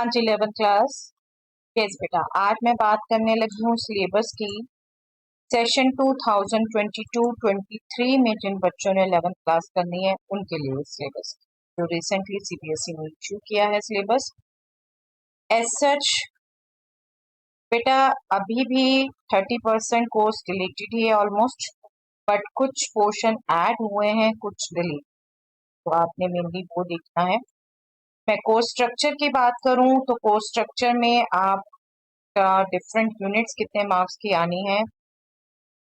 Branch 11th class. Yes बेटा, आज मैं बात करने लगी हूँ सिलेबस की। सेशन 2022-23 में जिन बच्चों ने 11th क्लास करनी है उनके लिए सिलेबस जो रिसेंटली सीबीएसई ने इशू किया है सिलेबस। एज सच बेटा अभी भी 30% कोर्स डिलीटेड ही है ऑलमोस्ट, बट कुछ पोर्शन ऐड हुए हैं, कुछ डिलीट, तो आपने मेनली वो देखना है। मैं कोर्स स्ट्रक्चर की बात करूं तो कोर्स स्ट्रक्चर में आप डिफरेंट यूनिट्स कितने मार्क्स की आनी है।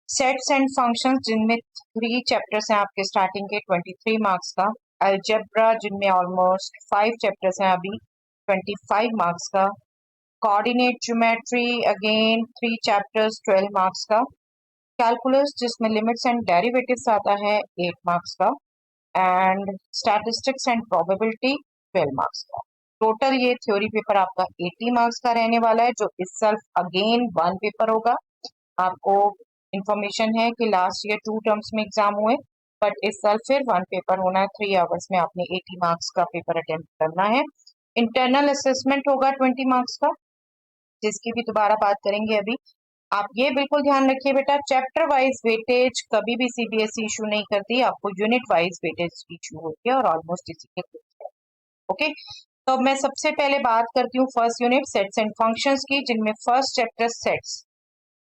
सेट्स एंड फंक्शंस जिनमें 3 चैप्टर्स हैं आपके स्टार्टिंग के 23 मार्क्स का। अलजेब्रा जिनमें ऑलमोस्ट 5 चैप्टर्स हैं अभी 25 मार्क्स का। Coordinate geometry again 3 chapters 12 marks का। कैलकुलस जिसमें लिमिट्स एंड डेरिवेटिव्स आता है 8 मार्क्स का। And statistics and probability 12 marks का। टोटल ये थ्योरी पेपर आपका 80 मार्क्स का रहने वाला है, जो इस साल अगेन 1 पेपर होगा। आपको इंफॉर्मेशन है कि लास्ट ईयर 2 टर्म्स में एग्जाम हुए, बट इस साल फिर 1 पेपर होना है। 3 आवर्स में आपने 80 मार्क्स का पेपर अटेम्प्ट करना है। इंटरनल असेसमेंट होगा 20 मार्क्स का, जिसकी भी दोबारा बात करेंगे अभी। आप ये बिल्कुल ध्यान रखिए बेटा, चैप्टर वाइज वेटेज कभी भी सीबीएसई इशू नहीं करती, आपको यूनिट वाइज वेटेज इशू होती है और ऑलमोस्ट इसी के कुछ। ओके, तो अब मैं सबसे पहले बात करती हूँ first unit sets and functions की, जिनमें फर्स्ट चैप्टर सेट्स।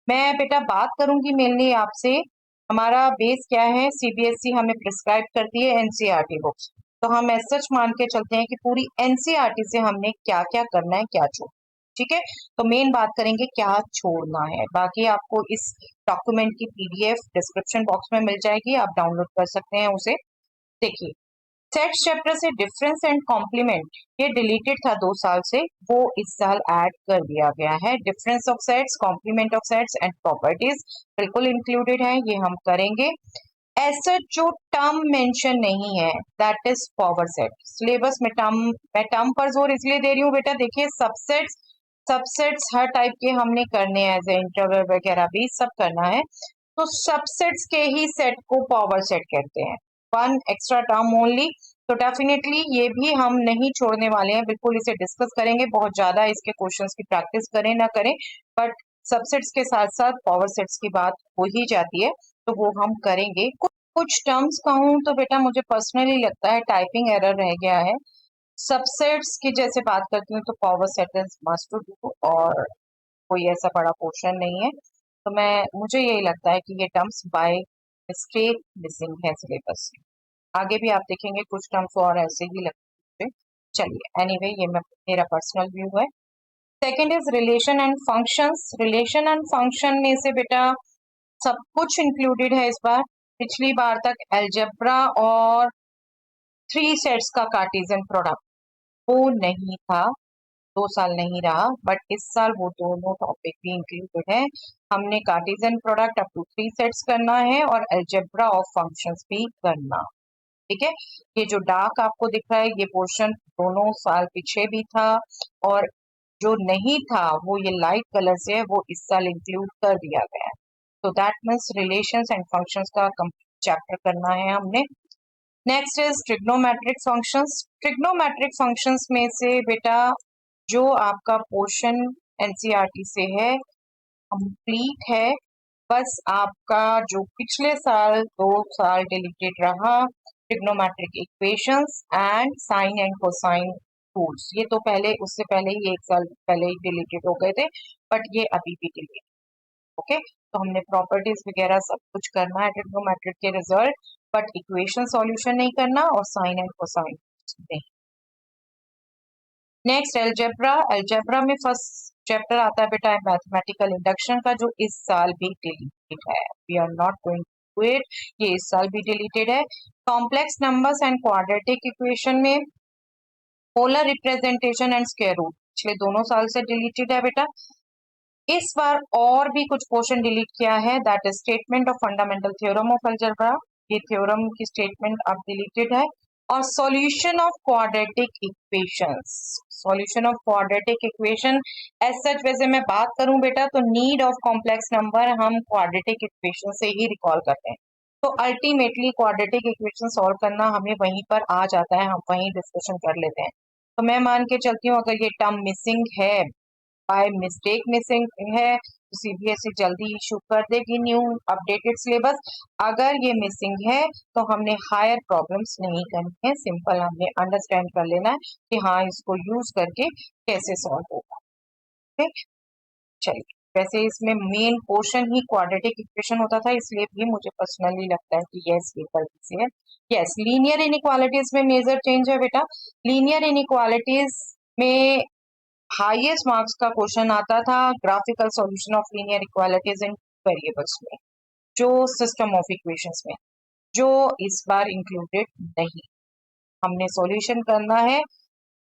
मैं बेटा बात करूंगी मेनली आपसे, हमारा बेस क्या है। सीबीएसई हमें प्रिस्क्राइब करती है एनसीईआरटी बुक्स, तो हम ऐसा सच मान के चलते हैं कि पूरी एनसीईआरटी से हमने क्या क्या करना है, क्या छोड़। ठीक है, तो मेन बात करेंगे क्या छोड़ना है। बाकी आपको इस डॉक्यूमेंट की पीडीएफ डिस्क्रिप्शन बॉक्स में मिल जाएगी, आप डाउनलोड कर सकते हैं उसे। देखिए, सेट्स चैप्टर से डिफरेंस एंड कॉम्प्लीमेंट ये डिलीटेड था 2 साल से, वो इस साल ऐड कर दिया गया है। Difference of sets, complement of sets and properties बिल्कुल इंक्लूडेड है, ये हम करेंगे। ऐसा जो टर्म मेंशन नहीं है that is power set. Syllabus में मैं टर्म पर जोर इसलिए दे रही हूँ बेटा, देखिए सबसेट्स हर टाइप के हमने करने हैं, एज इंटरवल वगैरह भी सब करना है, तो सबसेट्स के ही सेट को पावर सेट कहते हैं। 1 एक्स्ट्रा टर्म ओनली, तो डेफिनेटली ये भी हम नहीं छोड़ने वाले हैं, बिल्कुल इसे डिस्कस करेंगे। बहुत ज्यादा इसके क्वेश्चंस की प्रैक्टिस करें ना करें, बट सबसेट्स के साथ साथ पावर सेट्स की बात हो ही जाती है, तो वो हम करेंगे। कुछ टर्म्स कहूँ तो बेटा मुझे पर्सनली लगता है टाइपिंग एरर रह गया है। सबसेट्स की जैसे बात करती हूँ तो power set is must to do, और कोई ऐसा बड़ा पोर्शन नहीं है, तो मुझे यही लगता है कि ये टर्म्स बाय मिस्टेक मिसिंग है सिलेबस से। आगे भी आप देखेंगे कुछ टर्म्स और ऐसे ही लगते हैं। चलिए एनीवे, ये मेरा पर्सनल व्यू है। Second is relation and functions. Relation and function में से बेटा सब कुछ इंक्लूडेड है इस बार। पिछली बार तक अलजेब्रा और 3 सेट्स का कार्टेशियन प्रोडक्ट वो नहीं था, 2 साल नहीं रहा, बट इस साल वो दोनों टॉपिक भी इंक्लूडेड है। हमने cartesian product up to 3 sets करना है और अलजेब्रा ऑफ फंक्शंस भी करना। ठीक है, ये जो डार्क आपको दिख रहा है ये पोर्शन दोनों साल पीछे भी था, और जो नहीं था वो ये लाइट कलर से है, वो इस साल इंक्लूड कर दिया गया है। तो that means relations and functions का कंप्लीट चैप्टर करना है हमने। Next is trigonometric functions. Trigonometric functions में से बेटा जो आपका पोर्शन एनसीईआरटी से है कंप्लीट है, बस आपका जो पिछले साल 2 साल डिलीटेड रहा, trigonometric equations and sine and cosine rules, ये तो पहले उससे पहले ही 1 साल पहले ही डिलीटेड हो गए थे, बट ये अभी भी डिलीटेड। ओके, तो हमने प्रॉपर्टीज वगैरह सब कुछ करना है ट्रिग्नोमेट्रिक के रिजल्ट, बट इक्वेशन सॉल्यूशन नहीं करना और साइन एंड कोसाइन नहीं। Next algebra. अलजेब्रा में फर्स्ट चैप्टर आता है बेटा मैथमेटिकल इंडक्शन का, जो इस साल भी डिलीटेड है। We are not going to it, ये इस साल भी डिलीटेड है। Complex numbers and quadratic equation में polar representation and square root पिछले दोनों साल से डिलीटेड है बेटा। इस बार और भी कुछ पोर्शन डिलीट किया है, that is statement of fundamental theorem of algebra, ये थ्योरम की स्टेटमेंट अब डिलीटेड है। और solution of quadratic equations. Solution of quadratic equation as such वैसे मैं बात करूं बेटा तो नीड ऑफ कॉम्प्लेक्स नंबर हम क्वाड्रेटिक इक्वेशन से ही रिकॉल करते हैं, तो अल्टीमेटली क्वाड्रेटिक इक्वेशन सॉल्व करना हमें वहीं पर आ जाता है, हम वहीं डिस्कशन कर लेते हैं। तो मैं मान के चलती हूँ अगर ये टर्म मिसिंग है, बाय मिस्टेक मिसिंग है, तो सीबीएसई जल्दी इशू कर देगी न्यू अपडेटेड सिलेबस। अगर ये मिसिंग है तो हमने हायर प्रॉब्लम्स नहीं करनी है, सिंपल हमने अंडरस्टैंड कर लेना है कि हाँ इसको यूज करके कैसे सॉल्व होगा। ठीक, चलिए। वैसे इसमें मेन पोर्शन ही क्वाड्रेटिक इक्वेशन होता था, इसलिए भी मुझे पर्सनली लगता है कि यस ये गलती से है। यस, लीनियर इनइक्वालिटीज में मेजर चेंज है बेटा। लीनियर इनइक्वालिटीज में हाईएस्ट मार्क्स का क्वेश्चन आता था graphical solution of linear equalities in variables में, जो सिस्टम ऑफ इक्वेशंस में, जो इस बार इंक्लूडेड नहीं। हमने सॉल्यूशन करना है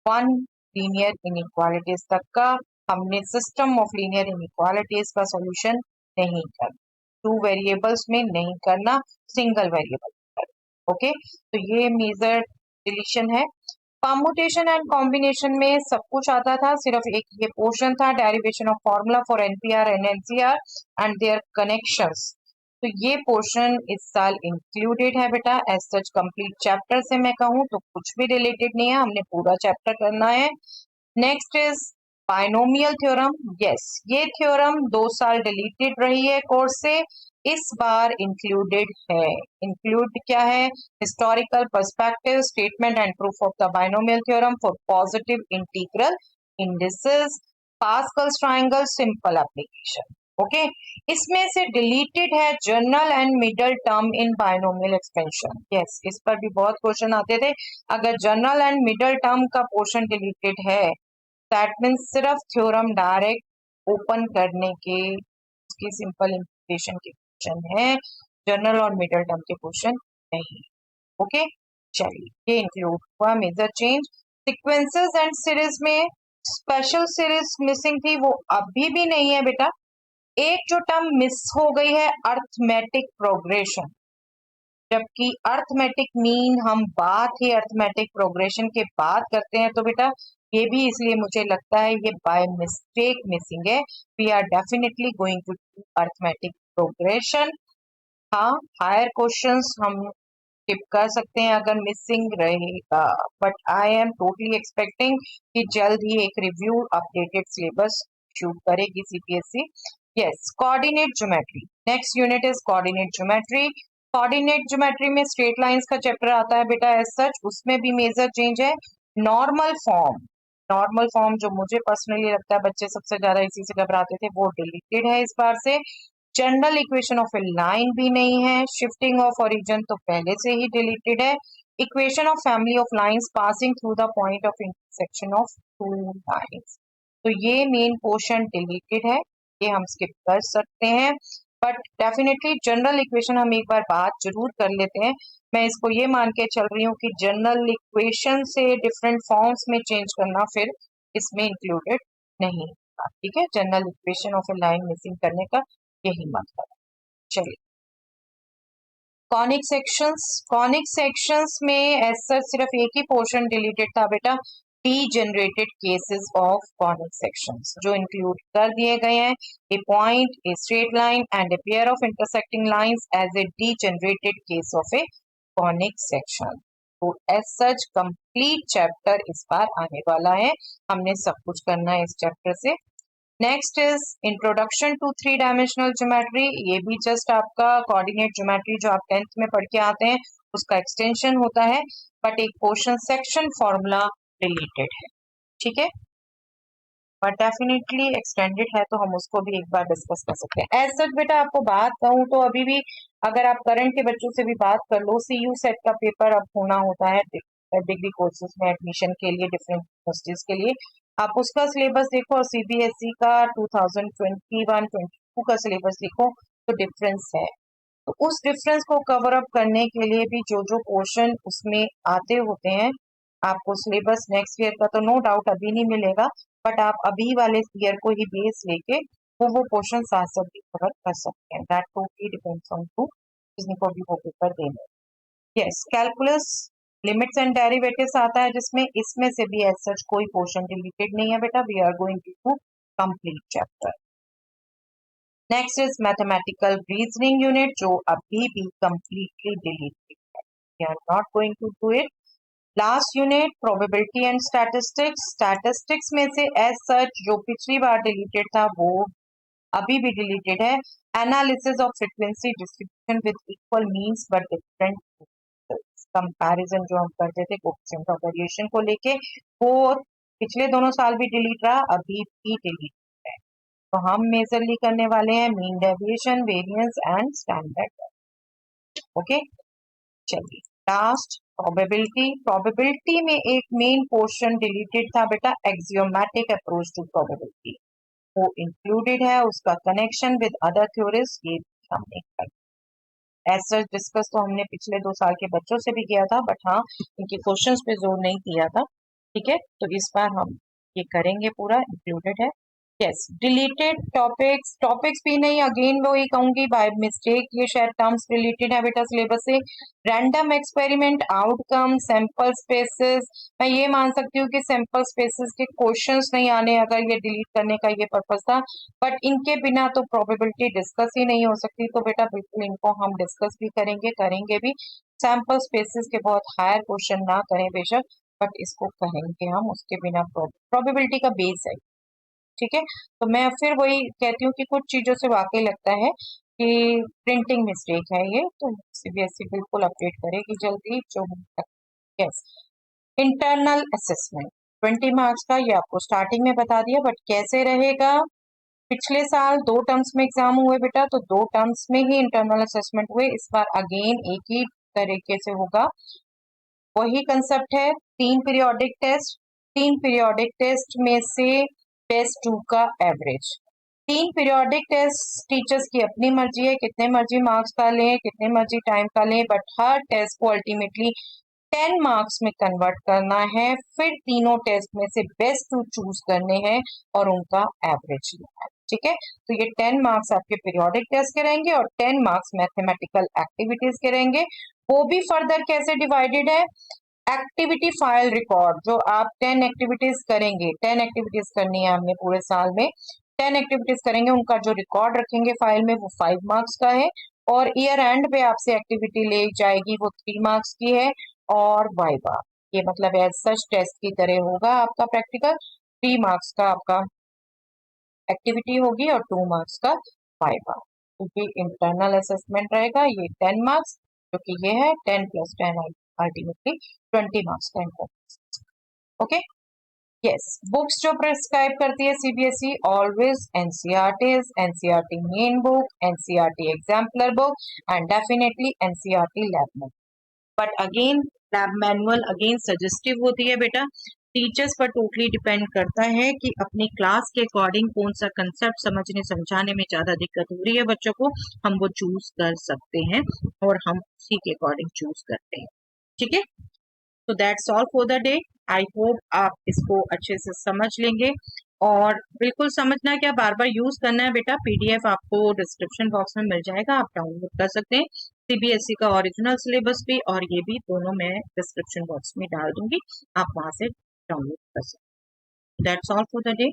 वन लीनियर इनइक्वालिटीज तक का, हमने सिस्टम ऑफ लीनियर इनइक्वालिटीज का सॉल्यूशन नहीं करना, टू वेरिएबल्स में नहीं करना, सिंगल वेरिएबल करना। ओके, तो ये मेजर डिलीशन है। परमुटेशन एंड कॉम्बिनेशन में सब कुछ आता था, सिर्फ एक ये पोर्शन था derivation of formula for NPR and NCR and their connections. तो ये पोर्शन इस साल इंक्लूडेड है बेटा। एज सच कंप्लीट चैप्टर से मैं कहूँ तो कुछ भी रिलेटेड नहीं है, हमने पूरा चैप्टर करना है। Next is binomial theorem. Yes, ये थ्योरम 2 साल डिलीटेड रही है कोर्स से, इस बार इंक्लूडेड है। इंक्लूड क्या है? Historical perspective, statement and proof of the binomial theorem for positive integral indices, Pascal's triangle, simple application. Okay, इसमें से डिलीटेड है general and middle term in binomial expansion. Yes, इस पर भी बहुत क्वेश्चन आते थे। अगर जनरल एंड मिडल टर्म का पोर्शन डिलीटेड है, दैट मीन्स सिर्फ थ्योरम डायरेक्ट ओपन करने के उसकी सिंपल इंप्लीकेशन के क्वेश्चन है, जनरल और मिडल टर्म के क्वेश्चन नहीं। ओके, चलिए, ये इंक्लूड हुआ major change. Sequences and series में स्पेशल सीरीज मिसिंग थी, वो अभी भी नहीं है बेटा। एक जो टर्म मिस हो गई है अर्थमेटिक प्रोग्रेशन, जबकि अर्थमेटिक मीन हम बात ही अर्थमेटिक प्रोग्रेशन के बाद करते हैं, तो बेटा ये भी इसलिए मुझे लगता है ये बाय मिस्टेक मिसिंग है। We are definitely going to do arithmetic progression. हाँ, हायर क्वेश्चंस हम स्किप कर सकते हैं अगर मिसिंग रहेगा, but I am totally expecting कि जल्द ही एक रिव्यू अपडेटेड सिलेबस शूट करेगी CBSE. Yes, coordinate geometry, next unit is coordinate geometry. Coordinate geometry में स्ट्रेट लाइंस का चैप्टर आता है बेटा। एज सच उसमें भी मेजर चेंज है। नॉर्मल फॉर्म, नॉर्मल फॉर्म जो मुझे पर्सनली लगता है बच्चे सबसे ज्यादा इसी से घबराते थे, वो डिलीटेड है इस बार से। General equation of A line भी नहीं है। शिफ्टिंग ऑफ ओरिजिन तो पहले से ही डिलीटेड है। Equation of family of lines passing through the point of intersection of two lines, तो ये मेन पोर्शन डिलीटेड है, ये हम स्किप कर सकते हैं। बट डेफिनेटली जनरल इक्वेशन हम एक बार बात जरूर कर लेते हैं। मैं इसको ये मान के चल रही हूँ कि जनरल इक्वेशन से डिफरेंट फॉर्म्स में चेंज करना फिर इसमें इंक्लूडेड नहीं होगा। ठीक है, general equation of A line missing करने का यही मतलब। चलिए, कॉनिक सेक्शंस। कॉनिक सेक्शंस में ऐसा सिर्फ एक ही पोर्शन डिलीटेड था बेटा, degenerated cases of conic sections, जो इंक्लूड कर दिए गए हैं। A point, a straight line and a pair of intersecting lines as a degenerated case of a conic section. तो एज सच कंप्लीट चैप्टर इस बार आने वाला है, हमने सब कुछ करना है इस चैप्टर से। Next is introduction to three dimensional geometry. ये भी जस्ट आपका कोऑर्डिनेट ज्योमेट्री जो आप 10th में पढ़ के आते हैं उसका एक्सटेंशन होता है, बट एक पोर्शन सेक्शन फॉर्मूला रिलेटेड है। ठीक है, बट डेफिनेटली एक्सटेंडेड है तो हम उसको भी एक बार डिस्कस कर सकते हैं। एज सच बेटा आपको बात कहूँ तो अभी भी अगर आप करंट के बच्चों से भी बात कर लो, सीयू सेट का पेपर अब होना होता है डिग्री कोर्सेज में एडमिशन के लिए, डिफरेंट यूनिवर्सिटीज के लिए। आप उसका सिलेबस देखो और सीबीएसई का 2021-22 का सिलेबस देखो, तो डिफरेंस है। तो उस डिफरेंस को कवर अप करने के लिए भी जो जो पोर्शन उसमें आते होते हैं, आपको सिलेबस नेक्स्ट ईयर का तो नो डाउट अभी नहीं मिलेगा, बट आप अभी वाले ईयर को ही बेस लेके वो पोर्शन साथ साथ भी कवर कर सकते हैं। That totally depends on to जिनको भी वो पेपर देना। Yes, calculus, limits and derivatives आता है जिसमें, इसमें से भी एज सच कोई पोर्शन डिलीटेड नहीं है बेटा। We are going to complete chapter. Next is mathematical reasoning unit, जो अभी भी कंप्लीटली डिलीटेड है। We are not going to do it. Last unit probability and statistics. Statistics में से एज सच जो पिछली बार डिलीटेड था वो अभी भी डिलीटेड है। Analysis of frequency distribution with equal means but different comparison जो हम करते थे कोएफिशिएंट ऑफ वेरिएशन को लेके, वो पिछले दोनों साल भी डिलीट रहा, अभी भी डिलीट है। तो हम मेजरली करने वाले हैं mean deviation, variance and standard. Okay, चलिए लास्ट प्रोबेबिलिटी। प्रोबेबिलिटी में एक मेन पोर्शन डिलीटेड था बेटा, एक्सियोमेटिक अप्रोच टू प्रोबेबिलिटी, वो इंक्लूडेड है, उसका कनेक्शन विद अदर थ्योरीज ये भी हमने कर। ऐसा डिस्कस तो हमने पिछले 2 साल के बच्चों से भी किया था, बट हाँ इनके क्वेश्चंस पे जोर नहीं दिया था। ठीक है, तो इस बार हम ये करेंगे, पूरा इंक्लूडेड है। यस, डिलीटेड टॉपिक्स, टॉपिक्स भी नहीं, अगेन वो ही कहूंगी बाय मिस्टेक ये शायद टर्म्स रिलेटेड है बेटा सिलेबस से। Random experiment, outcome, sample spaces, मैं ये मान सकती हूँ कि सैंपल स्पेसेस के क्वेश्चंस नहीं आने अगर ये डिलीट करने का ये पर्पस था, बट इनके बिना तो प्रोबेबिलिटी डिस्कस ही नहीं हो सकती। तो बेटा बिल्कुल इनको हम डिस्कस भी करेंगे भी। सैंपल स्पेसेस के बहुत हायर क्वेश्चन ना करें बेशक, बट इसको कहेंगे हम, उसके बिना प्रोबेबिलिटी का बेस है। ठीक है, तो मैं फिर वही कहती हूँ कि कुछ चीजों से वाकई लगता है कि प्रिंटिंग मिस्टेक है ये, तो सीबीएसई बिल्कुल अपडेट करेगी जल्दी जो। यस, इंटरनल असेसमेंट 20 मार्क्स का, ये आपको स्टार्टिंग में बता दिया, बट कैसे रहेगा। पिछले साल 2 टर्म्स में एग्जाम हुए बेटा, तो 2 टर्म्स में ही इंटरनल असेसमेंट हुए, इस बार अगेन एक ही तरीके से होगा। वही कंसेप्ट है, 3 पीरियोडिक टेस्ट, 3 पीरियोडिक टेस्ट में से टेस्ट 2 का एवरेज। 3 पीरियोडिक टेस्ट टीचर्स की अपनी मर्जी है, कितने मर्जी मार्क्स का लें, कितने मर्जी टाइम का लें, बट हर टेस्ट को अल्टीमेटली 10 मार्क्स में कन्वर्ट करना है। फिर तीनों टेस्ट में से बेस्ट 2 चूज करने हैं और उनका एवरेज लेना है। ठीक है, तो ये 10 मार्क्स आपके पीरियोडिक टेस्ट के रहेंगे और 10 मार्क्स मैथमेटिकल एक्टिविटीज के रहेंगे। वो भी फर्दर कैसे डिवाइडेड है, एक्टिविटी फाइल रिकॉर्ड, जो आप 10 एक्टिविटीज करेंगे, 10 एक्टिविटीज करनी है हमने पूरे साल में, 10 एक्टिविटीज करेंगे, उनका जो रिकॉर्ड रखेंगे फाइल में वो 5 मार्क्स का है। और ईयर एंड पे आपसे एक्टिविटी ले जाएगी, वो 3 मार्क्स की है। और वाइवा, ये मतलब एज सच टेस्ट की तरह होगा आपका प्रैक्टिकल, 3 मार्क्स का आपका एक्टिविटी होगी और 2 मार्क्स का वाइवा। क्योंकि इंटरनल असेसमेंट रहेगा, ये 10 मार्क्स, जो कि ये है 10 + 10 अल्टीमेटली 20 मार्क्स का इंटरनल। ओके, यस, बुक्स जो प्रिस्क्राइब करती है CBSE, always NCERTs, NCERT main book, NCERT exemplar book and definitely NCERT lab book. But again lab manual again suggestive होती है बेटा, टीचर्स पर टोटली डिपेंड करता है कि अपनी क्लास के अकॉर्डिंग कौन सा कंसेप्ट समझने समझाने में ज्यादा दिक्कत हो रही है बच्चों को, हम वो चूज कर सकते हैं और हम उसी के अकॉर्डिंग चूज करते हैं। ठीक है, तो that's all for the day. I hope आप इसको अच्छे से समझ लेंगे, और बिल्कुल समझना क्या, बार बार यूज करना है बेटा। पीडीएफ आपको डिस्क्रिप्शन बॉक्स में मिल जाएगा, आप डाउनलोड कर सकते हैं, सीबीएसई का ओरिजिनल सिलेबस भी और ये भी, दोनों मैं डिस्क्रिप्शन बॉक्स में डाल दूंगी, आप वहां से डाउनलोड कर सकते हैं। That's all for the day.